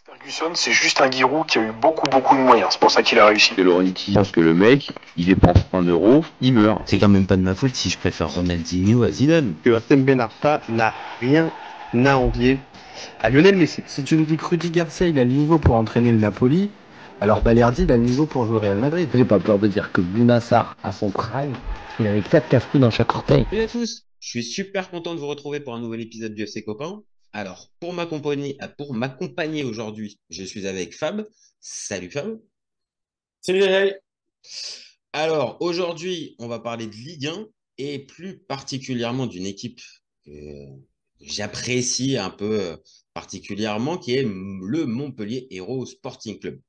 Ferguson, c'est juste un Giroud qui a eu beaucoup de moyens. C'est pour ça qu'il a réussi. De Laurenti pense que le mec, il dépense 1 euro, il meurt. C'est quand même pas de ma faute si je préfère Ronaldinho à Zidane. Que Hatem Ben Arfa n'a rien à envier à Lionel Messi. Si tu me dis que Rudy Garcia il a le niveau pour entraîner le Napoli, alors Balerdi il a le niveau pour jouer au Real Madrid. J'ai pas peur de dire que Bounassar, à son prime, il avait 4 cafous dans chaque orteil. Salut à tous, je suis super content de vous retrouver pour un nouvel épisode du FC Copain. Alors, pour m'accompagner aujourd'hui, je suis avec Fab. Salut Fab. Salut Daniel. Alors, aujourd'hui, on va parler de Ligue 1 et plus particulièrement d'une équipe que j'apprécie un peu particulièrement, qui est le Montpellier Hero Sporting Club.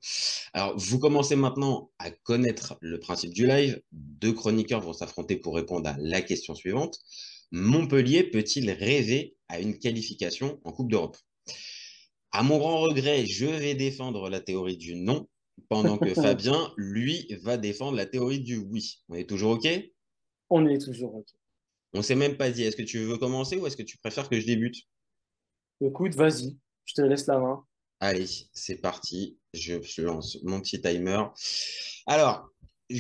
Alors, vous commencez maintenant à connaître le principe du live. Deux chroniqueurs vont s'affronter pour répondre à la question suivante. Montpellier peut-il rêver à une qualification en Coupe d'Europe? À mon grand regret, je vais défendre la théorie du non, pendant que Fabien, lui, va défendre la théorie du oui. On est toujours OK? On est toujours OK. On ne s'est même pas dit, est-ce que tu veux commencer ou est-ce que tu préfères que je débute? Écoute, vas-y, je te laisse la main. Allez, c'est parti. Je lance mon petit timer. Alors,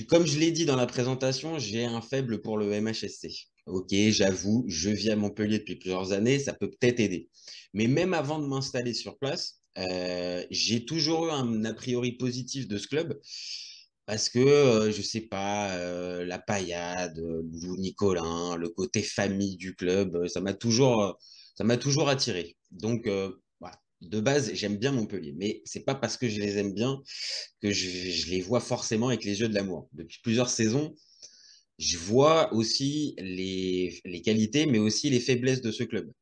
comme je l'ai dit dans la présentation, j'ai un faible pour le MHSC. Ok, j'avoue, je vis à Montpellier depuis plusieurs années, ça peut peut-être aider. Mais même avant de m'installer sur place, j'ai toujours eu un a priori positif de ce club parce que, je sais pas, la paillade, Loulou Nicolin, le côté famille du club, ça m'a toujours attiré. Donc, voilà. De base, j'aime bien Montpellier, mais c'est pas parce que je les aime bien que je les vois forcément avec les yeux de l'amour. Depuis plusieurs saisons, je vois aussi les qualités, mais aussi les faiblesses de ce club.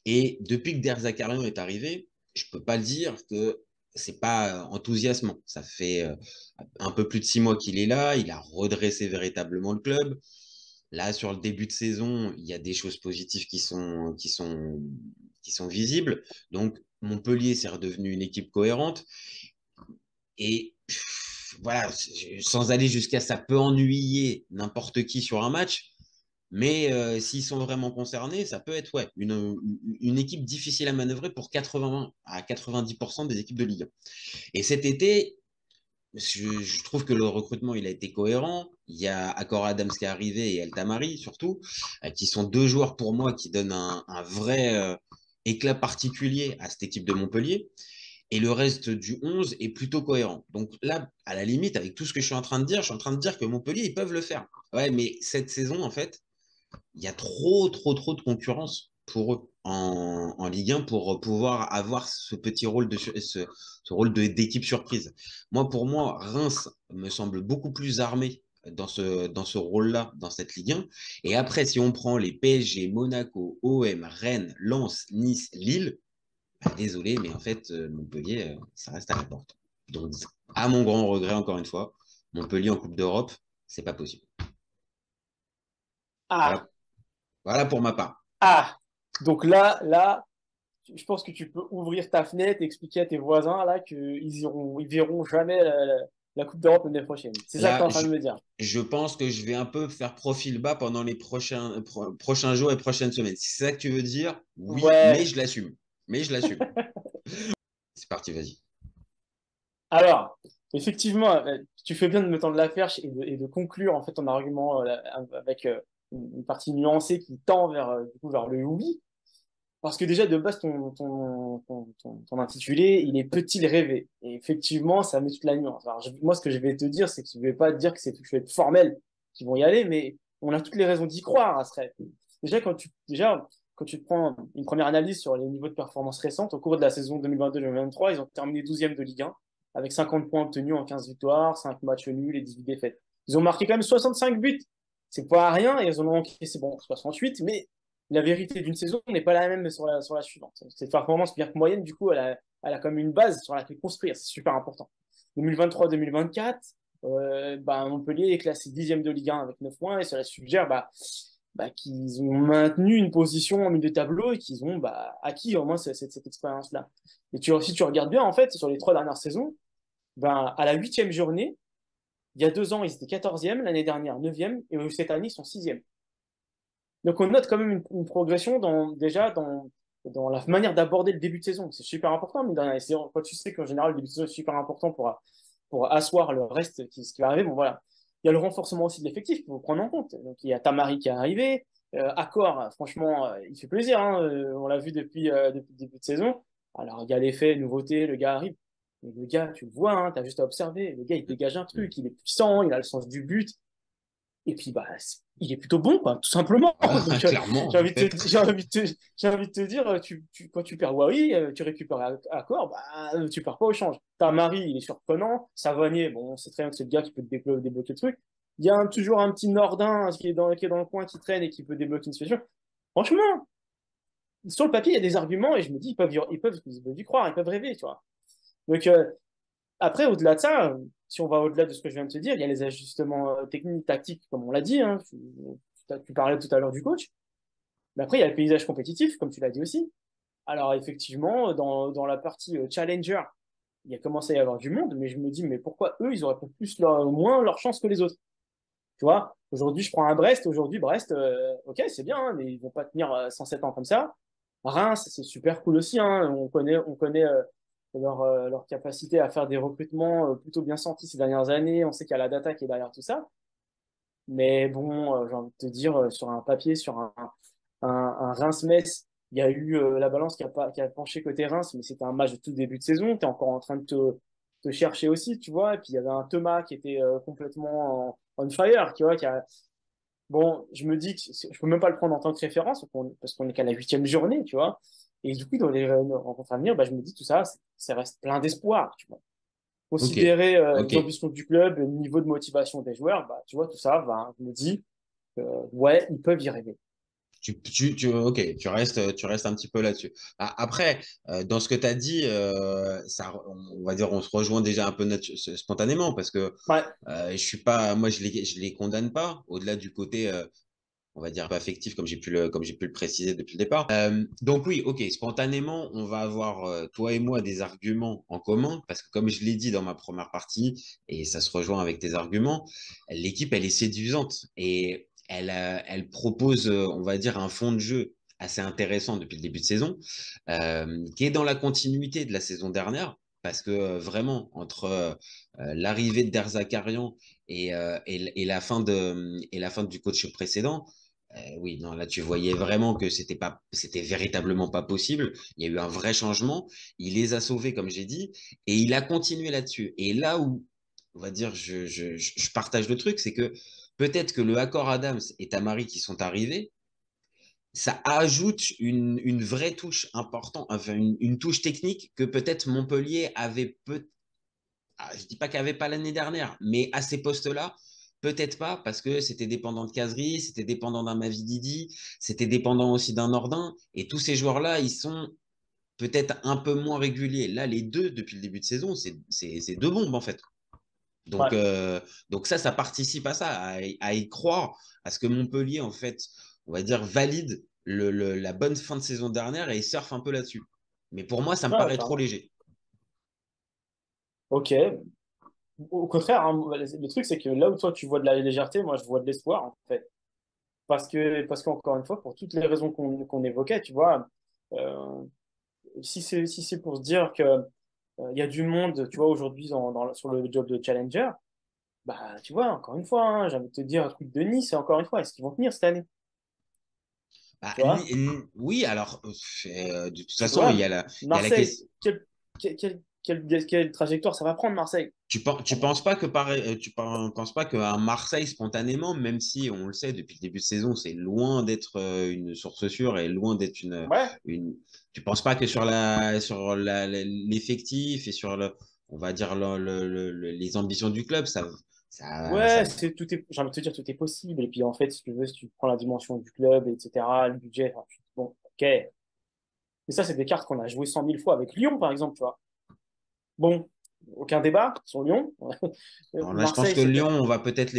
Et depuis que Der Zakarian est arrivé, je peux pas le dire que c'est pas enthousiasmant. Ça fait un peu plus de 6 mois qu'il est là, il a redressé véritablement le club. Là, sur le début de saison, il y a des choses positives qui sont visibles. Donc, Montpellier, c'est redevenu une équipe cohérente. Et voilà, sans aller jusqu'à ça peut ennuyer n'importe qui sur un match, mais s'ils sont vraiment concernés, ça peut être ouais, une équipe difficile à manœuvrer pour 80 à 90% des équipes de Ligue 1. Et cet été, je trouve que le recrutement il a été cohérent. Il y a Accor Adams qui est arrivé et El Tamari surtout, qui sont deux joueurs pour moi qui donnent un vrai éclat particulier à cette équipe de Montpellier. Et le reste du 11 est plutôt cohérent. Donc là, à la limite, avec tout ce que je suis en train de dire, je suis en train de dire que Montpellier, ils peuvent le faire. Ouais, mais cette saison, en fait, il y a trop de concurrence pour eux en Ligue 1 pour pouvoir avoir ce petit rôle ce rôle d'équipe surprise. Pour moi, Reims me semble beaucoup plus armé dans ce rôle-là, dans cette Ligue 1. Et après, si on prend les PSG, Monaco, OM, Rennes, Lens, Nice, Lille, bah, désolé, mais en fait, Montpellier, ça reste à la porte. Donc, à mon grand regret, encore une fois, Montpellier en Coupe d'Europe, c'est pas possible. Ah, Voilà, voilà pour ma part. ah. Donc là, je pense que tu peux ouvrir ta fenêtre et expliquer à tes voisins là ils verront jamais la Coupe d'Europe l'année prochaine. C'est ça que tu es Là, en train de me dire. je pense que je vais un peu faire profil bas pendant les prochains jours et prochaines semaines. Si c'est ça que tu veux dire, oui, mais Ouais. je l'assume. Mais je l'assume. C'est parti, vas-y. Alors, effectivement, tu fais bien de me tendre la perche et de conclure en fait ton argument avec une partie nuancée qui tend du coup, vers le oui. Parce que déjà, de base, ton intitulé, il est Peut-il rêver? Et effectivement, ça met toute la nuance. Alors, moi, ce que je vais te dire, c'est que je ne vais pas te dire que je vais être formel qui vont y aller, mais on a toutes les raisons d'y croire à ce rêve. Déjà, quand tu prends une première analyse sur les niveaux de performance récentes, au cours de la saison 2022-2023, ils ont terminé 12e de Ligue 1, avec 50 points obtenus en 15 victoires, 5 matchs nuls et 18 défaites. Ils ont marqué quand même 65 buts. C'est pas rien, et ils en ont encaissé, bon, 68, mais la vérité d'une saison n'est pas la même sur la suivante. Cette performance bien que moyenne, du coup, elle a comme une base sur laquelle construire. C'est super important. 2023-2024, Montpellier est classé 10e de Ligue 1 avec 9 points et cela suggère qu'ils ont maintenu une position en milieu de tableau et qu'ils ont acquis au moins cette expérience-là. Et si tu regardes bien, en fait, sur les 3 dernières saisons, à la 8e journée, il y a 2 ans, ils étaient 14e, l'année dernière 9e, et cette année, ils sont 6e. Donc on note quand même une progression déjà dans dans la manière d'aborder le début de saison. C'est super important, mais quand tu sais qu'en général, le début de saison est super important pour asseoir le reste ce qui va arriver. Bon, voilà. Il y a le renforcement aussi de l'effectif qu'il faut prendre en compte. Donc, il y a Tamari qui est arrivé. Accor, franchement, il fait plaisir. Hein. On l'a vu depuis le début de saison. Alors, il y a l'effet nouveauté, le gars arrive. Mais le gars, tu le vois, hein, tu as juste à observer. Le gars, il dégage un truc, il est puissant, il a le sens du but. Et puis, bah, il est plutôt bon, quoi, tout simplement. Donc, Clairement, j'ai en envie de fait. j'ai envie de te dire, quand tu perds Wai, tu récupères Accor, bah, tu pars pas au change. T'as Marie, il est surprenant. Savanier, bon, c'est très bien que c'est le gars qui peut te débloquer le truc. Il y a toujours un petit Nordin qui est dans le coin, qui traîne et qui peut débloquer une situation. Franchement, sur le papier, il y a des arguments et je me dis, ils peuvent y croire, ils peuvent rêver, tu vois. Donc, après, au-delà de ça, si on va au-delà de ce que je viens de te dire, il y a les ajustements techniques, tactiques, comme on l'a dit. Hein. Tu parlais tout à l'heure du coach. Mais après, il y a le paysage compétitif, comme tu l'as dit aussi. Alors, effectivement, dans la partie Challenger, il y a commencé à y avoir du monde, mais je me dis, mais pourquoi eux, ils auraient pas moins leur chance que les autres? Tu vois, aujourd'hui, je prends un Brest. Aujourd'hui, Brest, ok, c'est bien, hein, mais ils vont pas tenir 107 ans comme ça. Reims, c'est super cool aussi. Hein. On connaît leur capacité à faire des recrutements plutôt bien sentis ces dernières années. On sait qu'il y a la data qui est derrière tout ça. Mais bon, j'ai envie de te dire, sur un papier, sur un Reims-Metz, il y a eu la balance qui a penché côté Reims, mais c'était un match de tout début de saison. Tu es encore en train de te chercher aussi, tu vois. Et puis il y avait un Thomas qui était complètement on fire, tu vois. Bon, je me dis que je peux même pas le prendre en tant que référence parce qu'on est qu'à la 8e journée, tu vois. Et du coup, dans les rencontres à venir, bah, je me dis tout ça, ça reste plein d'espoir, tu vois. Ok, Considérer ok. les ambitions du club, le niveau de motivation des joueurs, bah, tu vois, tout ça, bah, je me dis, ouais, ils peuvent y rêver. Ok, tu restes un petit peu là-dessus. Après, dans ce que tu as dit, on va dire, on se rejoint déjà un peu spontanément parce que Ouais, je suis pas, moi, je les condamne pas au-delà du côté, on va dire, pas affectif comme j'ai pu le préciser depuis le départ. Donc oui, ok, spontanément, on va avoir, toi et moi, des arguments en commun parce que comme je l'ai dit dans ma première partie, et ça se rejoint avec tes arguments, l'équipe, elle est séduisante et elle propose, on va dire, un fond de jeu assez intéressant depuis le début de saison, qui est dans la continuité de la saison dernière. Parce que vraiment, entre l'arrivée de Der Zakarian et la fin du coach précédent, oui, non, là, tu voyais vraiment que c'était véritablement pas possible. Il y a eu un vrai changement. Il les a sauvés, comme j'ai dit, et il a continué là-dessus. Et là où, on va dire, je partage le truc, c'est que peut-être que le accord Adams et Tamari qui sont arrivés, ça ajoute une vraie touche importante, enfin, une touche technique que peut-être Montpellier avait je dis pas qu'il n'y avait pas l'année dernière, mais à ces postes-là, peut-être pas, parce que c'était dépendant de Casery, c'était dépendant d'un Mavididi, c'était dépendant aussi d'un Nordin, et tous ces joueurs-là, ils sont peut-être un peu moins réguliers. Là, les deux, depuis le début de saison, c'est deux bombes, en fait. Donc, ouais. donc ça participe à ça, à y croire, à ce que Montpellier, en fait, on va dire, valide la bonne fin de saison dernière et surfe un peu là-dessus. Mais pour moi, ça me Ouais, paraît trop clairement. léger. Ok. Au contraire, hein, le truc, c'est que là où toi, tu vois de la légèreté, moi, je vois de l'espoir, en fait. Parce qu'encore une fois, pour toutes les raisons qu'on évoquait, tu vois, euh, si c'est pour se dire que il y a du monde, tu vois, aujourd'hui sur le job de challenger, bah, tu vois, encore une fois, hein, j'ai envie de te dire un truc de Nice, et encore une fois, est-ce qu'ils vont tenir cette année? Bah, Tu vois? oui, alors, de toute Tu façon, vois, il y a la Marseille, question. quelle trajectoire ça va prendre, Marseille? Tu penses pas que penses pas qu'à Marseille, spontanément, même si on le sait depuis le début de saison, c'est loin d'être une source sûre et loin d'être Ouais, une, tu penses pas que sur l'effectif et sur on va dire les ambitions du club, ouais, j'ai envie de te dire, tout est possible. Et puis, en fait, si tu veux, si tu prends la dimension du club, etc., le budget, enfin, bon, ok. Mais ça, c'est des cartes qu'on a jouées 100 000 fois avec Lyon, par exemple, tu vois. Bon, aucun débat sur Lyon. alors là, je pense Marseille, que c'est Lyon, peut-être.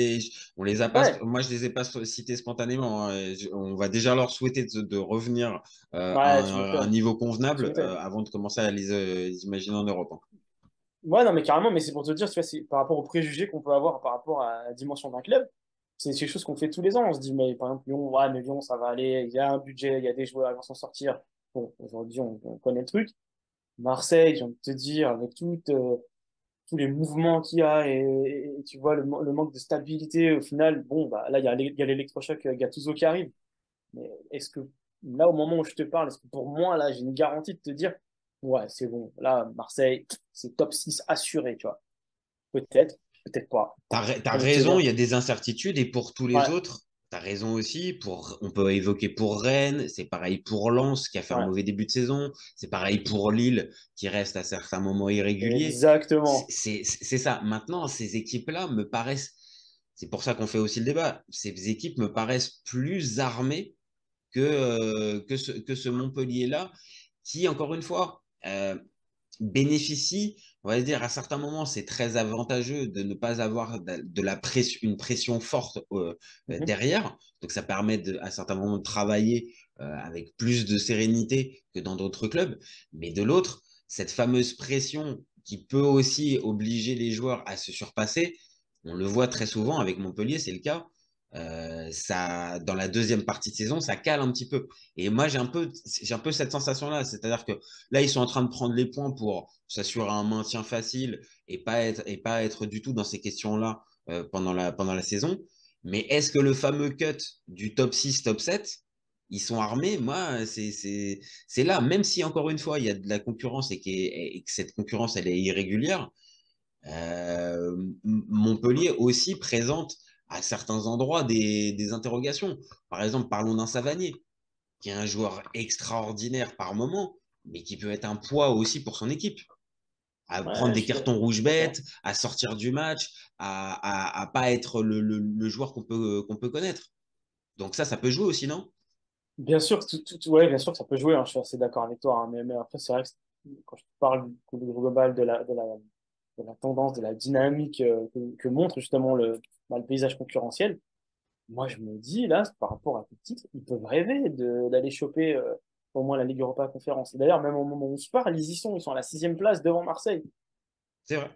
on les a pas, Ouais, moi, je les ai pas cités spontanément, hein. On va déjà leur souhaiter de revenir ouais, tu à un m'étonnes. niveau Tu convenable m'étonnes. avant de commencer à les imaginer en Europe, hein. Ouais, non, mais carrément, mais c'est pour te dire, tu vois, c'est par rapport aux préjugés qu'on peut avoir par rapport à la dimension d'un club. C'est quelque chose qu'on fait tous les ans. On se dit, mais par exemple, Lyon, ouais, mais Lyon, ça va aller. Il y a un budget, il y a des joueurs, ils vont s'en sortir. bon, aujourd'hui, on connaît le truc. Marseille, j'ai envie de te dire, avec tous les mouvements qu'il y a et tu vois le manque de stabilité, au final, bon, bah, là, il y a l'électrochoc Gattuso qui arrive. Mais est-ce que, là, au moment où je te parle, est-ce que pour moi, là, j'ai une garantie de te dire, ouais, c'est bon, là, Marseille, c'est top 6 assuré, tu vois. Peut-être, peut-être pas. T'as J'ai envie de te raison, dire. il y a des incertitudes et pour tous les Ouais, autres, t'as raison aussi. On peut évoquer pour Rennes, c'est pareil pour Lens qui a fait un ouais, mauvais début de saison, c'est pareil pour Lille qui reste à certains moments irréguliers. exactement. C'est ça. Maintenant, ces équipes-là me paraissent, c'est pour ça qu'on fait aussi le débat, ces équipes me paraissent plus armées que ce Montpellier-là qui, encore une fois, bénéficie, on va dire, à certains moments, c'est très avantageux de ne pas avoir de la pression, une pression forte Mhm. derrière. Donc, ça permet à certains moments de travailler avec plus de sérénité que dans d'autres clubs. Mais de l'autre, cette fameuse pression qui peut aussi obliger les joueurs à se surpasser, on le voit très souvent avec Montpellier, c'est le cas. Ça, dans la deuxième partie de saison, ça cale un petit peu. Et moi, j'ai un peu cette sensation-là. C'est-à-dire que là, ils sont en train de prendre les points pour s'assurer un maintien facile et pas être du tout dans ces questions-là pendant la saison. Mais est-ce que le fameux cut du top 6, top 7, ils sont armés? Moi, c'est là. Même si, encore une fois, il y a de la concurrence et que cette concurrence, elle est irrégulière, Montpellier aussi présente à certains endroits des interrogations. Par exemple, parlons d'un Savanier, qui est un joueur extraordinaire par moment, mais qui peut être un poids aussi pour son équipe. À prendre Ouais, des cartons je rouges suis d'accord. bêtes, à sortir du match, à pas être le joueur qu'on peut connaître. Donc ça peut jouer aussi, non? Bien sûr, ouais, bien sûr que ça peut jouer, hein, je suis assez d'accord avec toi, hein, mais après, c'est vrai que quand je te parle du global de la tendance, de la dynamique que montre justement le paysage concurrentiel, moi, je me dis, là, par rapport à tout titre, ils peuvent rêver d'aller choper au moins la Ligue Europa Conférence. Et d'ailleurs, même au moment où on se parle, ils sont à la sixième place devant Marseille. C'est vrai.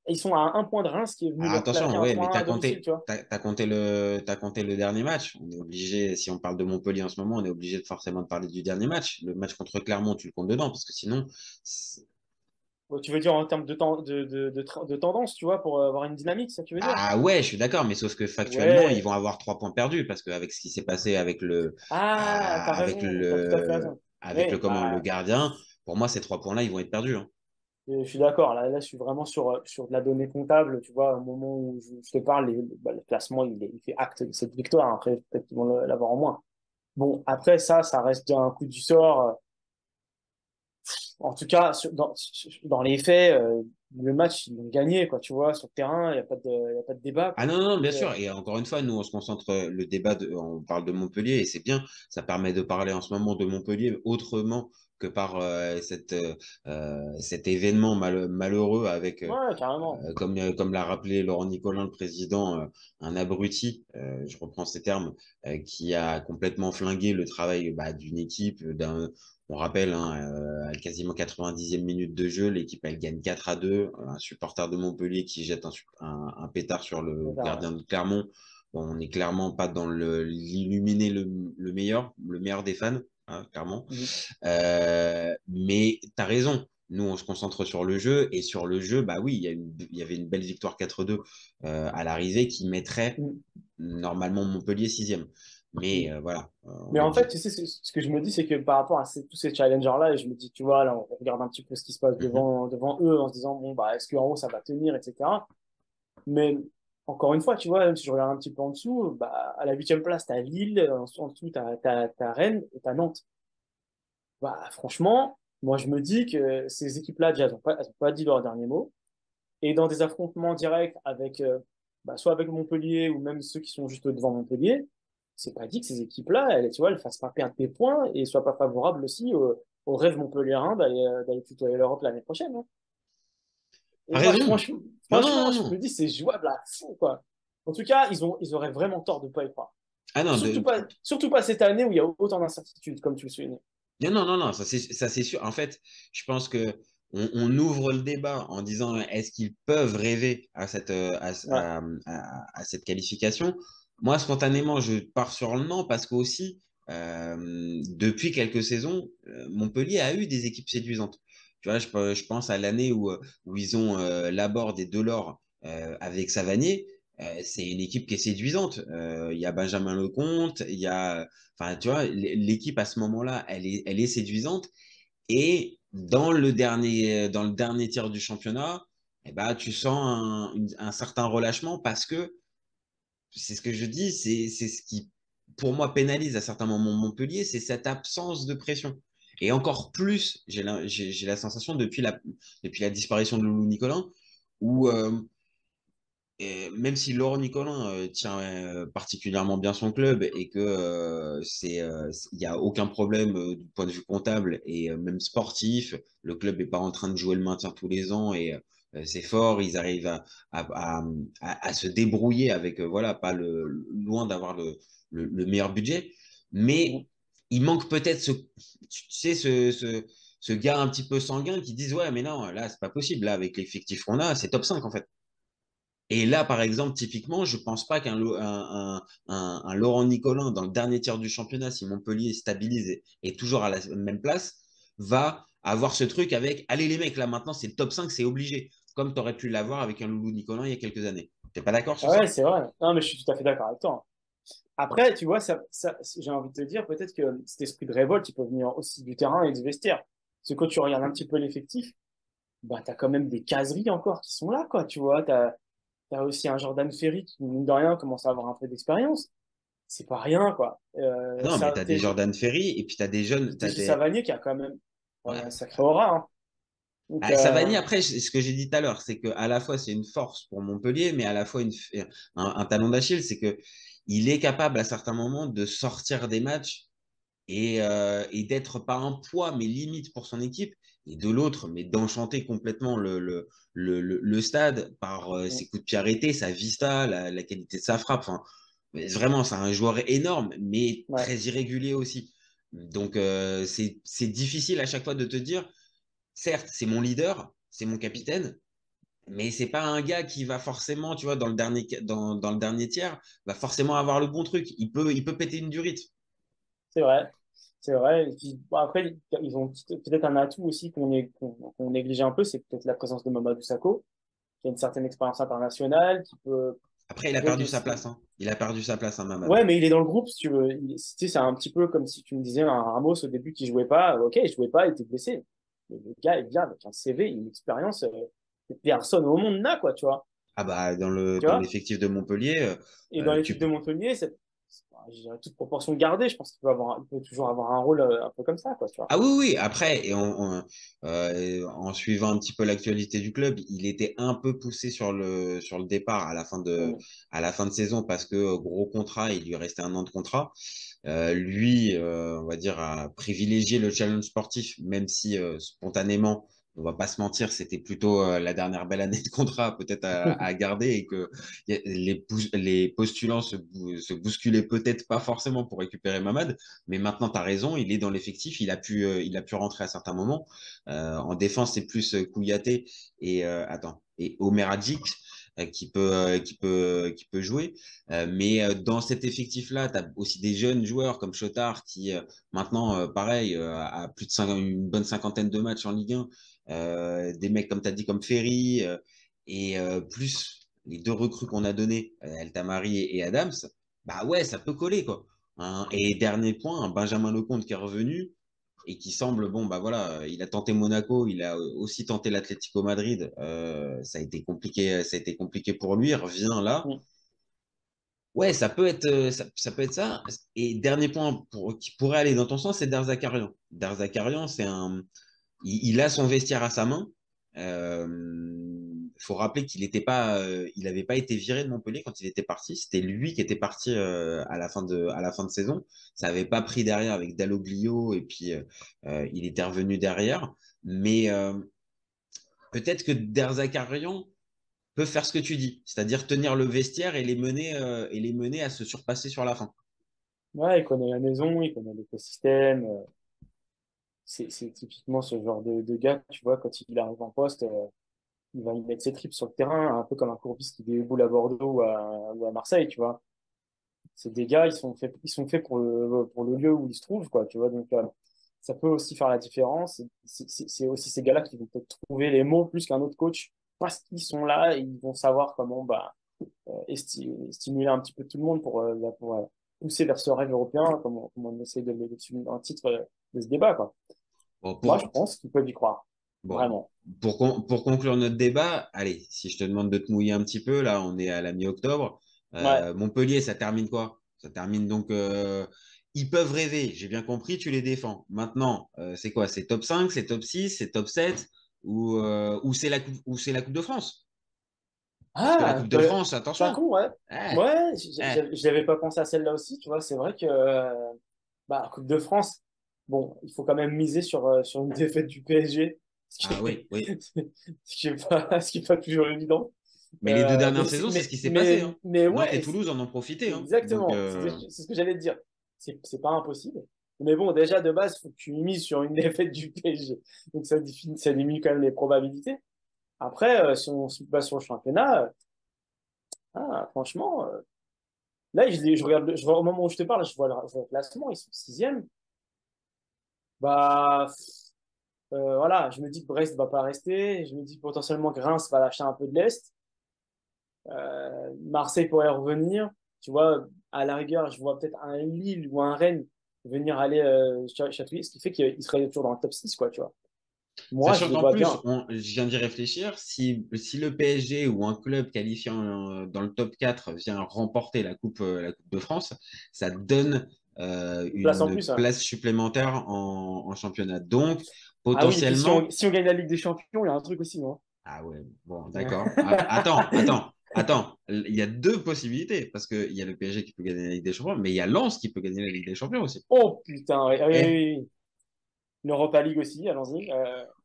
Et ils sont à un point de Reims qui est venu Alors leur claquer attention, un ouais, mais point à domicile, tu vois. t'as compté le dernier match. On est obligé, si on parle de Montpellier en ce moment, on est obligé forcément de parler du dernier match. Le match contre Clermont, tu le comptes dedans, parce que sinon, Ouais, tu veux dire en termes de tendance, tu vois, pour avoir une dynamique, ça tu veux dire? ah ouais, je suis d'accord, mais sauf que factuellement, ils Ouais. vont avoir 3 points perdus parce qu'avec ce qui s'est passé Ah, t'as avec raison, t'as tout à fait raison. Oui, le bah, gardien, pour moi, ces 3 points-là, ils vont être perdus, hein. je suis d'accord. Là, je suis vraiment sur de la donnée comptable. Tu vois, au moment où je te parle, bah, le classement, il fait acte de cette victoire. Après, peut-être qu'ils vont l'avoir en moins. Bon, après, ça reste un coup du sort. En tout cas, dans les faits, le match, ils l'ont gagné, quoi. Tu vois, sur le terrain, il y a pas de débat, Ah quoi. non, non, bien Donc, sûr. Et encore une fois, nous, on se concentre le débat, on parle de Montpellier et c'est bien. Ça permet de parler en ce moment de Montpellier autrement que par cet événement malheureux avec, ouais, carrément. comme l'a rappelé Laurent Nicolin, le président, un abruti, je reprends ces termes, qui a complètement flingué le travail bah, d'une équipe, on rappelle, hein, à quasiment 90e minute de jeu, l'équipe elle gagne 4-2. Un supporter de Montpellier qui jette un pétard sur le C'est ça, ouais. gardien de Clermont. Bon, on n'est clairement pas dans l'illuminer le meilleur des fans, hein, clairement. Mhm. Mais tu as raison. Nous, on se concentre sur le jeu. Et sur le jeu, bah oui, il y avait une belle victoire 4-2 à l'arrivée qui mettrait Mhm. normalement Montpellier sixième. Mais Mhm. voilà, on Mais est en fait, obligé. tu sais, ce que je me dis, c'est que par rapport à tous ces challengers-là, et je me dis, tu vois, là, on regarde un petit peu ce qui se passe Mhm. devant eux en se disant, bon, bah, est-ce qu'en haut, ça va tenir, etc. Mais encore une fois, tu vois, même si je regarde un petit peu en dessous, bah, à la huitième place, t'as Lille, en dessous, t'as Rennes et t'as Nantes. Bah, franchement, moi, je me dis que ces équipes-là, déjà, elles ont pas dit leur dernier mot. Et dans des affrontements directs avec, bah, soit avec Montpellier ou même ceux qui sont juste devant Montpellier, c'est pas dit que ces équipes-là, tu vois, elles fassent pas perdre des points et soient pas favorables aussi au rêve montpelliérain d'aller tutoyer l'Europe l'année prochaine, hein. Et T'as moi, raison. Non, non, franchement, non, je me non. dis, c'est jouable à fond, quoi. En tout cas, ils auraient vraiment tort de pas y croire. Ah non, Surtout pas cette année où il y a autant d'incertitudes, comme tu le soulignes. non, non, non, non, ça c'est sûr. En fait, je pense que on ouvre le débat en disant est-ce qu'ils peuvent rêver Ouais. à cette qualification. Moi, spontanément, je pars sur le non parce qu'aussi, depuis quelques saisons, Montpellier a eu des équipes séduisantes. Tu vois, je pense à l'année où ils ont Laborde et Delors avec Savanier. C'est une équipe qui est séduisante. Il y a Benjamin Lecomte, il y a, enfin, tu vois, l'équipe à ce moment-là, elle est séduisante. Et dans le dernier tiers du championnat, eh ben, tu sens un certain relâchement parce que c'est ce que je dis, c'est ce qui, pour moi, pénalise à certains moments Montpellier, c'est cette absence de pression. Et encore plus, j'ai la sensation depuis la disparition de Loulou Nicolin, où et même si Laurent Nicolin tient particulièrement bien son club et que il n'y a aucun problème du point de vue comptable et même sportif, le club n'est pas en train de jouer le maintien tous les ans et c'est fort, ils arrivent à, à se débrouiller avec, voilà, pas loin d'avoir le meilleur budget, mais il manque peut-être tu sais, ce gars un petit peu sanguin qui disent, ouais, mais non, là, c'est pas possible, là, avec l'effectif qu'on a, c'est top 5 en fait. Et là, par exemple, typiquement, je pense pas un Laurent Nicolin dans le dernier tiers du championnat, si Montpellier stabilise et toujours à la même place, va avoir ce truc avec, allez les mecs, là maintenant c'est le top 5, c'est obligé, comme tu aurais pu l'avoir avec un Loulou Nicolin il y a quelques années. T'es pas d'accord sur Ah ouais, ça? c'est vrai. Non, mais je suis tout à fait d'accord avec toi. Après, tu vois, j'ai envie de te dire, peut-être que cet esprit de révolte, il peut venir aussi du terrain et du vestiaire. Parce que quand tu regardes un petit peu l'effectif, bah, t'as quand même des caseries encore qui sont là, quoi, tu vois. T'as aussi un Jordan Ferry qui, mine de rien, commence à avoir un peu d'expérience. C'est pas rien, quoi. Ah non, mais tu as des TJ, Jordan Ferry et puis tu as des jeunes, t'as TJ des... Savanier qui a quand même un Ouais. sacré aura, hein. Donc, Ah, Savani, après, ce que j'ai dit tout à l'heure, c'est que à la fois c'est une force pour Montpellier, mais à la fois un talon d'Achille, c'est que il est capable à certains moments de sortir des matchs et d'être pas un poids, mais limite pour son équipe, et de l'autre, mais d'enchanter complètement le stade par ses coups de pied arrêtés, sa vista, la qualité de sa frappe. Enfin, mais vraiment, c'est un joueur énorme, mais ouais, très irrégulier aussi. Donc, c'est difficile à chaque fois de te dire, certes, c'est mon leader, c'est mon capitaine, mais c'est pas un gars qui va forcément, tu vois, dans le dernier tiers, va forcément avoir le bon truc. Il peut péter une durite. c'est vrai. C'est vrai. Et puis, bon, après, ils ont peut-être un atout aussi qu'on néglige un peu, c'est peut-être la présence de Mamadou Sakho, qui a une certaine expérience internationale, Après, il qui a peut être perdu sa aussi. place, hein. Il a perdu sa place, hein, Ouais, Mamadou. mais il est dans le groupe, si tu veux. Tu sais, c'est un petit peu comme si tu me disais un Ramos au début qui jouait pas. Ok, il jouait pas, il était blessé. Mais le gars est bien avec un CV, une expérience que personne au monde n'a, quoi, tu vois. Ah bah, Tu dans vois? l'effectif de Montpellier, Et dans tu l'équipe de peux. Montpellier, je dirais toute proportion gardée, je pense il peut toujours avoir un rôle un peu comme ça, quoi, tu vois. Ah oui, oui, après, en suivant un petit peu l'actualité du club, il était un peu poussé sur le départ Mm. à la fin de saison parce que gros contrat, il lui restait un an de contrat. Lui, on va dire, a privilégié le challenge sportif, même si spontanément, on va pas se mentir, c'était plutôt la dernière belle année de contrat peut-être à garder et que les postulants se bousculaient peut-être pas forcément pour récupérer Mamad. Mais maintenant, tu as raison, il est dans l'effectif, il a pu rentrer à certains moments. En défense, c'est plus Kouyaté et Omer Hadjik qui peut jouer. Mais dans cet effectif-là, tu as aussi des jeunes joueurs comme Chotard qui, maintenant, pareil, a plus de une bonne cinquantaine de matchs en Ligue 1. Des mecs, comme tu as dit, comme Ferry, plus les deux recrues qu'on a données, El Tamari et Adams, bah ouais, ça peut coller, quoi. Hein. Et dernier point, un Benjamin Lecomte qui est revenu et qui semble, bon, bah voilà, il a tenté Monaco, il a aussi tenté l'Atlético Madrid. Ça a été compliqué pour lui. Il revient là. Mm. Ouais, ça peut être ça. Et dernier point qui pourrait aller dans ton sens, c'est Derzakarian. Derzakarian, il a son vestiaire à sa main. Faut rappeler il n'avait pas été viré de Montpellier quand il était parti. C'était lui qui était parti à la fin de saison. Ça n'avait pas pris derrière avec Dalloglio et puis il était revenu derrière. Mais peut-être que Derzakarian peut faire ce que tu dis, c'est-à-dire tenir le vestiaire et les mener à se surpasser sur la fin. Ouais, il connaît la maison, il connaît l'écosystème. C'est typiquement ce genre de gars, tu vois, quand il arrive en poste, il va y mettre ses tripes sur le terrain, un peu comme un Courbis qui déboule à Bordeaux ou à Marseille, tu vois. c'est des gars, ils sont faits pour le lieu où ils se trouvent, quoi, tu vois. Donc, ça peut aussi faire la différence. C'est aussi ces gars-là qui vont peut-être trouver les mots plus qu'un autre coach parce qu'ils sont là et ils vont savoir comment stimuler un petit peu tout le monde pour pousser vers ce rêve européen, comme on essaie de le souligner dans le titre de ce débat, quoi. Bon, Moi, je pense qu'ils peuvent y croire. bon, Vraiment. pour conclure notre débat, allez, si je te demande de te mouiller un petit peu, là, on est à la mi-octobre. Ouais. Montpellier, ça termine quoi? Ça termine donc. Ils peuvent rêver, j'ai bien compris, tu les défends. Maintenant, c'est quoi? C'est top 5, c'est top 6, c'est top 7 ou c'est la Coupe de France? Parce que la Ah, Coupe de France, pas attention. con, ouais. Eh, Ouais, eh. je n'avais pas pensé à celle-là aussi, tu vois. C'est vrai que Coupe de France, bon, il faut quand même miser sur une défaite du PSG, ce qui Ah oui, oui. ce qui est pas toujours évident. Mais les deux dernières Mais, saisons, c'est ce qui s'est passé, mais, hein. mais Nantes et ouais, Toulouse en ont profité, hein. Donc, exactement. C'est ce que j'allais te dire. C'est pas impossible. Mais bon, déjà, de base, faut que tu mises sur une défaite du PSG. Donc, ça diminue quand même les probabilités. Après, si on se base sur le championnat, franchement, là, au moment où je te parle, je vois le classement, ils sont sixième. Bah, voilà, je me dis que Brest va pas rester. Je me dis que potentiellement que Reims va lâcher un peu de l'Est. Marseille pourrait revenir. Tu vois, à la rigueur, je vois peut-être un Lille ou un Rennes venir aller chatouiller, ce qui fait qu'il serait toujours dans le top 6, quoi, tu vois. Moi, je sachant les qu'en vois plus, bien. je viens d'y réfléchir, si le PSG ou un club qualifié dans le top 4 vient remporter la coupe de France, ça donne Place en une plus, hein. place supplémentaire en championnat. Donc, Ah oui, et puis si on, potentiellement, si on gagne la Ligue des Champions, il y a un truc aussi, non? ah ouais, bon, d'accord. Ah, attends. Il y a deux possibilités, parce qu'il y a le PSG qui peut gagner la Ligue des Champions, mais il y a Lens qui peut gagner la Ligue des Champions aussi. Oh putain, oui, oui, Eh, oui, oui. L'Europa League aussi, allons-y.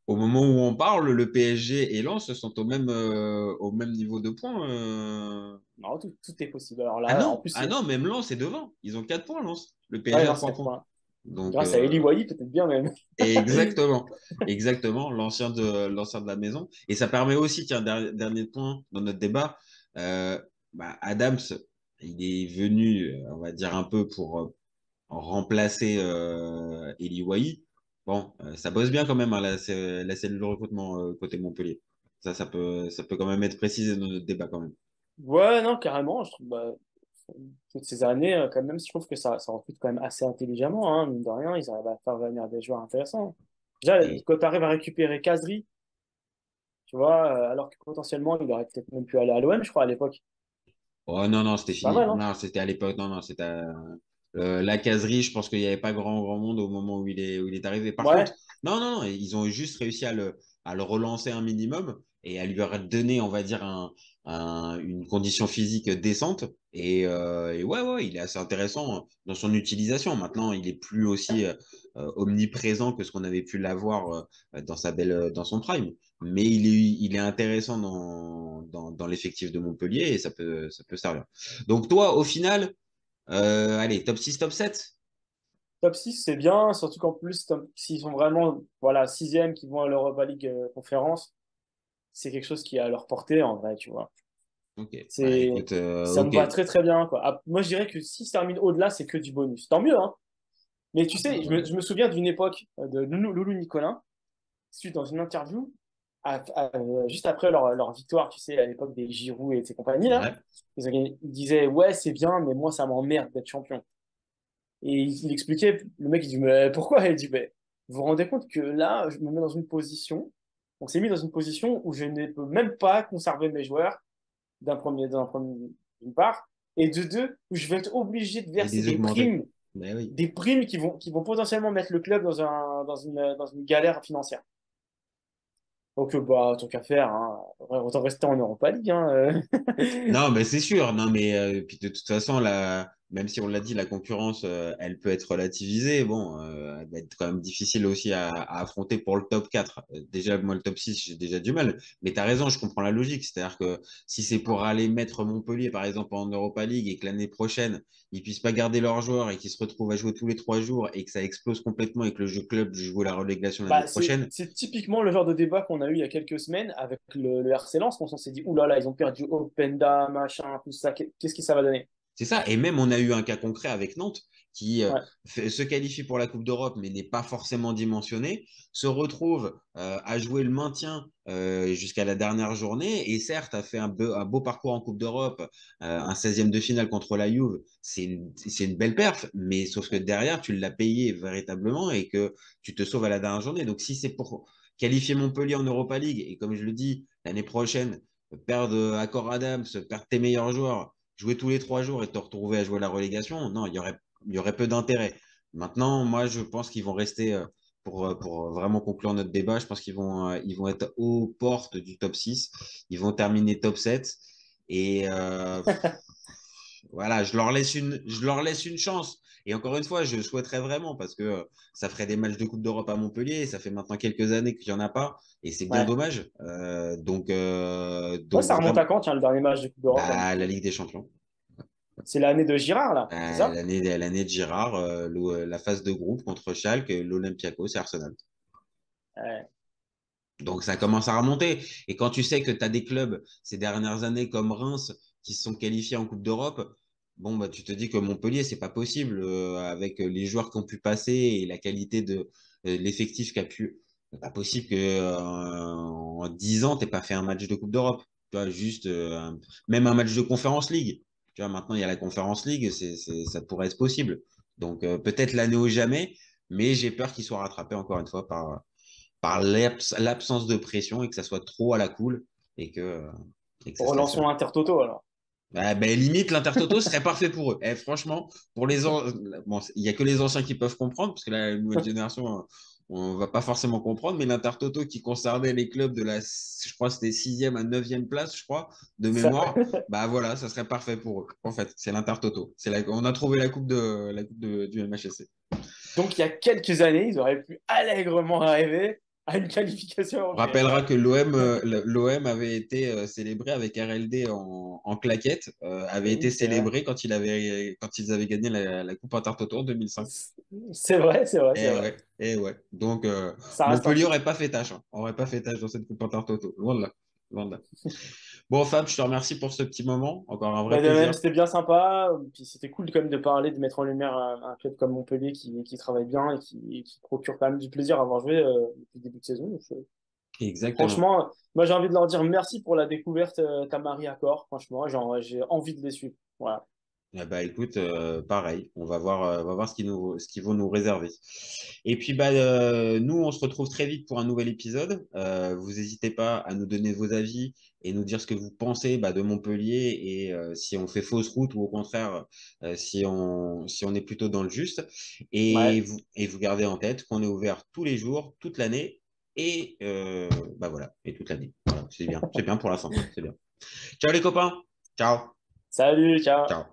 au moment où on parle, le PSG et Lens sont au même niveau de points. Non, tout est possible. Alors Ah là, en non, plus, ah non, même Lens est devant. Ils ont 4 points, Lens. Le ouais, PSG a non, c'est 3 4 points. points. Donc, Grâce à Eli Wahi, peut-être bien même. exactement, exactement, l'ancien de la maison. Et ça permet aussi, tiens, dernier point dans notre débat, Adams, il est venu, on va dire, un peu pour remplacer Eli Wahi. Bon, ça bosse bien quand même, hein, la cellule de recrutement côté Montpellier. Ça peut quand même être précisé dans notre débat quand même. Ouais, non, carrément. Je trouve, toutes ces années, quand même, je trouve que ça recrute quand même assez intelligemment, hein, mine de rien. Ils arrivent à faire venir des joueurs intéressants. Déjà, Et, quand tu arrives à récupérer Kazri, tu vois, alors que potentiellement, il aurait peut-être même pu aller à l'OM, je crois, à l'époque. oh non, non, c'était C'est pas fini. mal, hein? Non, c'était à l'époque. Non, non, c'était la caserie. Je pense qu'il n'y avait pas grand monde au moment où il est arrivé. Par contre, Ouais. non, non, non, ils ont juste réussi à le relancer un minimum et à lui donner, on va dire, une condition physique décente. Et ouais, ouais, il est assez intéressant dans son utilisation. Maintenant, il est plus aussi omniprésent que ce qu'on avait pu l'avoir dans son prime. Mais il est intéressant dans l'effectif de Montpellier et ça peut servir. Donc toi, au final, allez, top 6 top 7. Top 6 c'est bien, surtout qu'en plus, s'ils sont vraiment, voilà, sixième, qui vont à l'Europa League conférence, c'est quelque chose qui est à leur portée, en vrai, tu vois. Ok, bah C'est, écoute, ça me ok. va très très bien, quoi. Moi, je dirais que s'ils se terminent au-delà, c'est que du bonus. Tant mieux, hein. Mais tu Ah sais, bah, je me souviens d'une époque de Loulou Nicolin, suite dans une interview, juste après leur victoire, tu sais, à l'époque des Giroud et de ses compagnies, là, ouais. ils disaient, ouais, c'est bien, mais moi, ça m'emmerde d'être champion. Et il expliquait, le mec, il dit, mais pourquoi? Il dit, mais vous vous rendez compte que là, je me mets dans une position, on s'est mis dans une position où je ne peux même pas conserver mes joueurs, d'une part, et de deux, où je vais être obligé de Et verser des augmentés. Ben oui. des primes qui vont potentiellement mettre le club dans une galère financière. Donc, tant qu'à faire, hein, autant rester en Europa League, hein, Non, mais c'est sûr. Non, mais puis de toute façon, même si on l'a dit, la concurrence, elle peut être relativisée. Bon, elle va être quand même difficile aussi à affronter pour le top 4. Déjà, moi, le top 6 j'ai déjà du mal. Mais tu as raison, je comprends la logique. C'est-à-dire que si c'est pour aller mettre Montpellier, par exemple, en Europa League et que l'année prochaine, ils puissent pas garder leurs joueurs et qu'ils se retrouvent à jouer tous les 3 jours et que ça explose complètement et que le jeu club joue la relégation l'année bah, c'est, prochaine, c'est typiquement le genre de débat qu'on a eu il y a quelques semaines avec le RC Lens, quand on s'est dit, oulala, ils ont perdu Openda, machin, tout ça, qu'est-ce que ça va donner? C'est ça. Et même, on a eu un cas concret avec Nantes qui Ouais. se qualifie pour la Coupe d'Europe, mais n'est pas forcément dimensionné, se retrouve à jouer le maintien jusqu'à la dernière journée, et certes a fait un beau parcours en Coupe d'Europe, un 16e de finale contre la Juve, c'est une belle perf, mais sauf que derrière, tu l'as payé véritablement et que tu te sauves à la dernière journée. Donc si c'est pour qualifier Montpellier en Europa League, et comme je le dis, l'année prochaine, perdre Accor Adams, perdre tes meilleurs joueurs, jouer tous les 3 jours et te retrouver à jouer la relégation, non, il y aurait peu d'intérêt. Maintenant, moi, je pense qu'ils vont rester, pour vraiment conclure notre débat, je pense ils vont être aux portes du top 6. Ils vont terminer top 7. Et voilà, je leur laisse une chance. Et encore une fois, je souhaiterais vraiment parce que ça ferait des matchs de Coupe d'Europe à Montpellier. Et ça fait maintenant quelques années qu'il n'y en a pas. Et c'est bien Ouais. dommage. Ouais, Donc ça remonte vraiment, à quand, tiens, le dernier match de Coupe d'Europe à bah, la Montpellier? Ligue des Champions. C'est l'année de Girard, là, c'est ça? L'année de Girard, la phase de groupe contre Schalke, l'Olympiakos et Arsenal. Ouais. Donc ça commence à remonter. Et quand tu sais que tu as des clubs ces dernières années comme Reims qui se sont qualifiés en Coupe d'Europe, bon, bah, tu te dis que Montpellier, c'est pas possible avec les joueurs qui ont pu passer et la qualité de l'effectif qui a pu. C'est pas possible que en 10 ans, tu pas fait un match de Coupe d'Europe. Tu vois, juste même un match de Conference League. Tu vois, maintenant, il y a la Conference League, ça pourrait être possible. Donc peut-être l'année ou jamais, mais j'ai peur qu'il soit rattrapé encore une fois par l'absence de pression et que ça soit trop à la cool et que ça se laisse Relançons faire. Intertoto, alors. Limite, l'Intertoto serait parfait pour eux. Franchement, bon, il n'y a que les anciens qui peuvent comprendre, parce que la nouvelle génération, on va pas forcément comprendre, mais l'Intertoto qui concernait les clubs je crois que c'était 6e à 9e place, je crois, de Ça- mémoire, bah voilà, ça serait parfait pour eux. En fait, c'est l'Intertoto. On a trouvé du MHSC. Donc, il y a quelques années, ils auraient pu allègrement arriver à une qualification On européenne. rappellera que l'OM avait été célébré avec RLD en claquette, avait été Oui, c'est vrai. célébré quand ils avaient gagné la Coupe Intertoto en 2005. C'est vrai, c'est vrai, c'est Et vrai. ouais, et ouais. Donc Ça reste un Montpellier titre. aurait pas fait tâche, hein. Aurait pas fait tâche dans cette Coupe Intertoto. Loin de là. Loin de là. Bon, Fab, je te remercie pour ce petit moment. Encore un vrai Bah, de même, plaisir. c'était bien sympa. Puis c'était cool quand même de parler, de mettre en lumière un club comme Montpellier qui travaille bien et qui procure quand même du plaisir à avoir joué depuis le début de saison. Donc, Exactement. franchement, moi j'ai envie de leur dire merci pour la découverte Tamari Accor. Franchement, j'ai envie de les suivre. Voilà. Eh ben, écoute, pareil, on va voir ce qu'ils vont nous réserver. Et puis, bah, nous, on se retrouve très vite pour un nouvel épisode. Vous n'hésitez pas à nous donner vos avis et nous dire ce que vous pensez bah, de Montpellier et si on fait fausse route ou au contraire, si on est plutôt dans le juste. Ouais. Et vous gardez en tête qu'on est ouvert tous les jours, toute l'année et bah voilà, et toute l'année. Voilà, c'est bien pour la fin, c'est bien. Ciao les copains, ciao, Salut, ciao. ciao.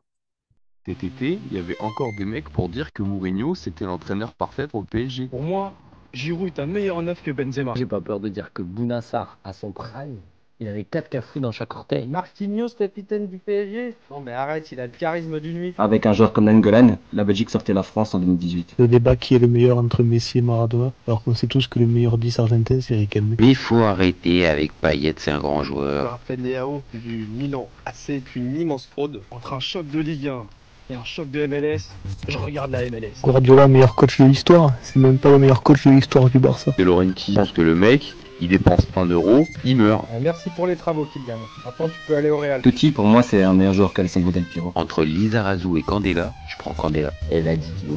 Cet été, il y avait encore des mecs pour dire que Mourinho, c'était l'entraîneur parfait pour le PSG. Pour moi, Giroud est un meilleur neuf que Benzema. J'ai pas peur de dire que Bounassar, à son prime, il avait 4 cafous dans chaque orteil. Marquinhos, capitaine du PSG. Non mais arrête, il a le charisme d'une nuit. Avec un joueur comme Nainggolan, la Belgique sortait la France en 2018. Le débat qui est le meilleur entre Messi et Maradona, alors qu'on sait tous que le meilleur 10 argentin c'est Riquelme. Mais il faut arrêter avec Payet, c'est un grand joueur. Raphaël Leao du Milan. C'est une immense fraude. Entre un choc de Ligue 1 et un choc de MLS, je regarde la MLS. Guardiola, meilleur coach de l'histoire, c'est même pas le meilleur coach de l'histoire du Barça. De Laurenti pense que le mec, il dépense 1 euro, il meurt. Merci pour les travaux qu'il gagne. Maintenant tu peux aller au Real. Totti, pour moi, c'est un meilleur joueur qu'Alessandro Del Piero. Entre Lizarazu et Candela, je prends Candela. Elle a dit qu'il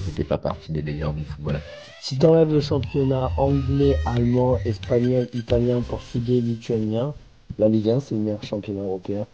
c'était pas partie des meilleurs du football. Si t'enlèves le championnat anglais, allemand, espagnol, italien, portugais, lituanien, la Ligue 1 c'est le meilleur championnat européen.